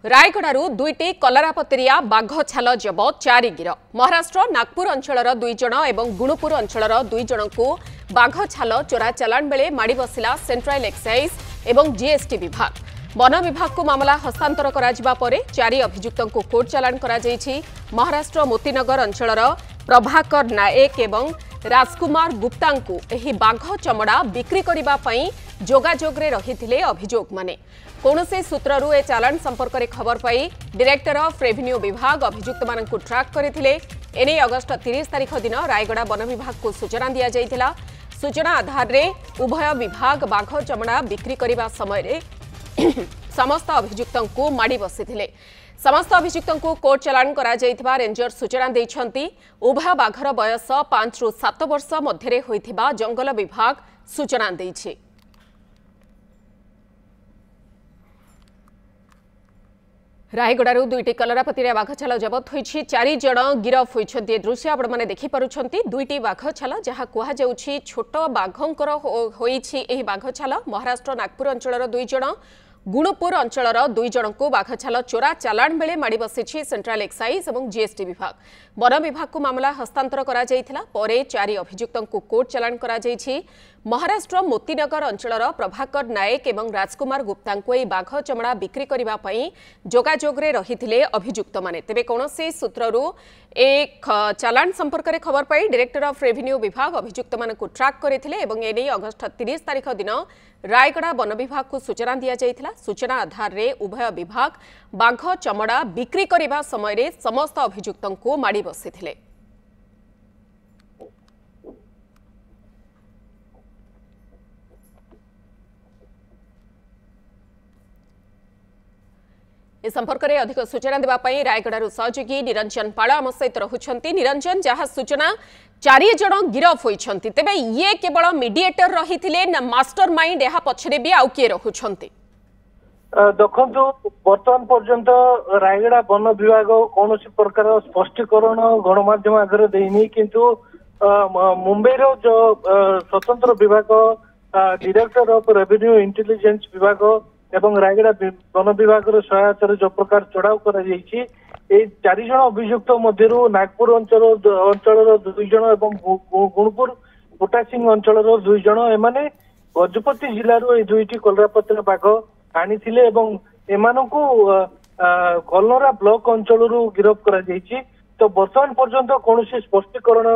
रायगड़ू दुईटी कलरापतरिया बाघ छाल जबत 4 गिरफ। महाराष्ट्र नागपुर अंचलर 2 जण एवं गुणुपुर अंचलर 2 जण को बाघ छाल चोरा चालाण बेले माड़ी बसिला सेंट्रल एक्साइज एवं जीएसटी विभाग। वन विभाग को मामला हस्तांतर करा परे 4 अभियुक्तों को कोर्ट चालाण करा जायछि। महाराष्ट्र मोतीनगर अंचलर प्रभाकर नायक एवं राजकुमार गुप्ता को एही बाघ चमड़ा बिक्री करबा पई जोगाजोगरे रहिथिले अभियोग माने। कौनसी सूत्ररू ए चालाण संपर्क में खबर पाई डायरेक्टर ऑफ रेवेन्यू विभाग अभियुक्त मानकु ट्रैक करथिले। एने अगस्त 30 तारिख दिन रायगड़ा वन विभाग को सूचना दिया जायतिला। सूचना आधार रे उभय विभाग बाघ चमड़ा बिक्री करबा समय समस्त अभियुक्तों को माड़ी बसिथिले। समस्त अभियुक्तों को कोर्ट चालाण करा जायथिबा रेंजर सूचना दैछंती। उभय बाघर बयस 5 रु 7 वर्ष मध्यरे होइथिबा जंगल विभाग सूचना दैछि। रायगड़ू दुईटी कलरापतरिया बाघ छाल जबत होइछि। 4 जण गिरफ होइछन्ति। दृश्य आपण माने देखि पारुछन्ति। दुईटी बाघ छाल जहा कुहा जाउछि छोट बाघंकर होइछि। एही बाघ छाल महाराष्ट्र नागपुर अंचलर 2 जण गुणुपुर अंचलर 2 जण को बाघ छाल चोरा चालाण बेले माड़ी बसिछि सेंट्रल एक्साइज एवं जीएसटी विभाग। वन विभाग को मामला हस्तांतर करा जायथिला परे 4 अभियुक्तों को कोर्ट चालाण करा जायछि। महाराष्ट्र मोतीनगर अंचलर प्रभाकर नायक एवं राजकुमार गुप्ता को यह बाघ चमड़ा बिक्री करबा पई जोगाजोगरे रहिथिले अभियुक्त माने। तेबे कौनसी सूत्ररू एक चालाण संपर्क में खबर पाई डायरेक्टर ऑफ रेवेन्यू विभाग अभियुक्त मानकु ट्रैक करथिले एवं एने अगस्त 30 तारिख दिन रायगड़ा वन विभाग को सूचना दिया जायतिला। सूचना आधार रे उभय विभाग बाघ चमड़ा बिक्री करबा समय समस्त अभियुक्तों को माड़ी बसिथिले। इस संपर्क में अधिक सूचना देवाई रायगड़ू सहयोगी निरंजन पाल आम सहित रहुंट। निरंजन, जहाँ सूचना 4 जण गिरफ होइछन्ति, तेबे ये केवल मीडिएटर रही ना मास्टर माइंड या पछरे भी आउ किए रहुंट? देखो बर्तमान पर्यंत रायगड़ा वन विभाग कौन प्रकार स्पष्टीकरण गणमाध्यम आगे देनी, किंतु मुंबई जो स्वतंत्र विभाग डायरेक्टर ऑफ रेवेन्यू इंटेलिजेंस विभाग एवं रायगड़ा वन विभाग सहायता जो प्रकार चढ़ाऊ कर 4 जण अभियुक्त मध्य नागपुर अंचल 2 जण एवं गुणपुर बुटासिंह अंचल 2 जण एमाने गजपति जिलूर दुईटी कलरापतरिया बाघ आनी कलरा ब्लॉक अंचल गिरफ कर। तो बर्तमान पर्यंत कौन स्पष्टीकरण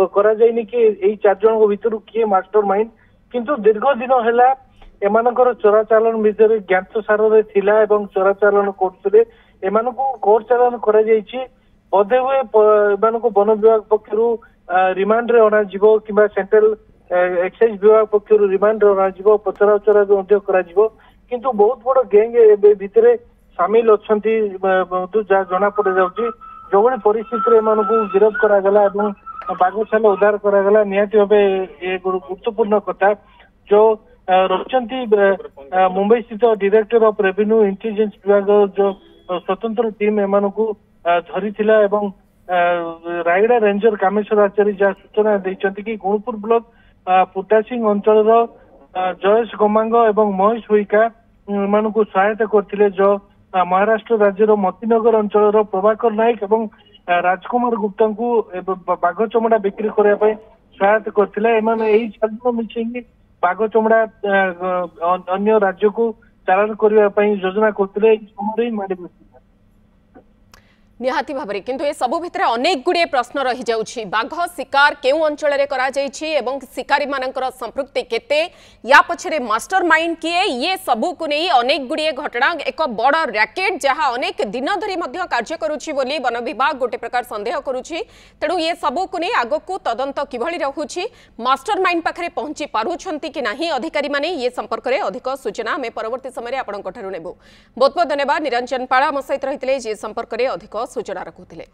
करा जायनि कि 4 जण भितर किए मास्टर माइंड, किंतु दीर्घ दिन है एमानकर चोरा चालान भितर ज्ञात सारे थिला एवं चोरा चालान करथिले। एमानकु कोर्ट चालान करा जायछि। बोधे हुए एमानकु वन विभाग पक्षरु रिमांड रे अना जिवो किबा सेंट्रल एक्साइज विभाग पक्षरु रिमांड रे अना जिवो, पचरा उचरा मध्य करा जिवो, किंतु बहुत बड़ गैंग भितर शामिल अछंती जा जना पड़ जाउछि। जो भली परिस्थिति रे एमानकु गिरफ करा गला एवं बाघ छाल उद्धार करा गला, निहाती भाबे ए गुरुत्वपूर्ण कथा। जो रही मुंबई स्थित डायरेक्टर ऑफ रेवेन्यू इंटेलिजेंस विभाग जो स्वतंत्र टीम एमानकु धरी रायगड़ा रेंजर कामेश्वर आचार्य जहाँ सूचना देइछन्ति कि गुणपुर ब्लॉक पुटासिंह अंचल जयेश गमांग एवं महेश हुईका एमानकु सहायता करथिले। जो महाराष्ट्र राज्यर मोतीनगर अंचल प्रभाकर नायक एवं राजकुमार गुप्ता को बाघ चमड़ा बिक्री करने सहायता करथिले। एमाने एही 4 जण मिसेंगी बाघ चमड़ा अन्य राज्य को चालान करने योजना करते माड़ी बस। निहाती भाबरे किंतु ए सबु भितरे अनेक गुड़े प्रश्न रही जाउछि। बाघ शिकार केउ अंचल रे करा जाइछि एवं शिकारी मानकर संपृक्ति केते, या पछरे मास्टर माइंड किए, ये सबु को नहीं अनेक गुड़े घटना एक बड़ रैकेट जहां अनेक दिन धरी मध्य कार्य करूछि बोली वन विभाग गोटे प्रकार संदेह करूछि। तेणु ये सबु को नहीं आगको तदंत किभଳି रहुछि, मास्टर माइंड पाखरे पहुंची पारुछंती कि नाही अधिकारी माने, ये संपर्क में अधिक सूचना आम परवर्ती समय आपंठ नेबु। बहुत बहुत धन्यवाद। निरंजन पाल आम सहित रही जे संपर्क में अधिक सूचना रखुले।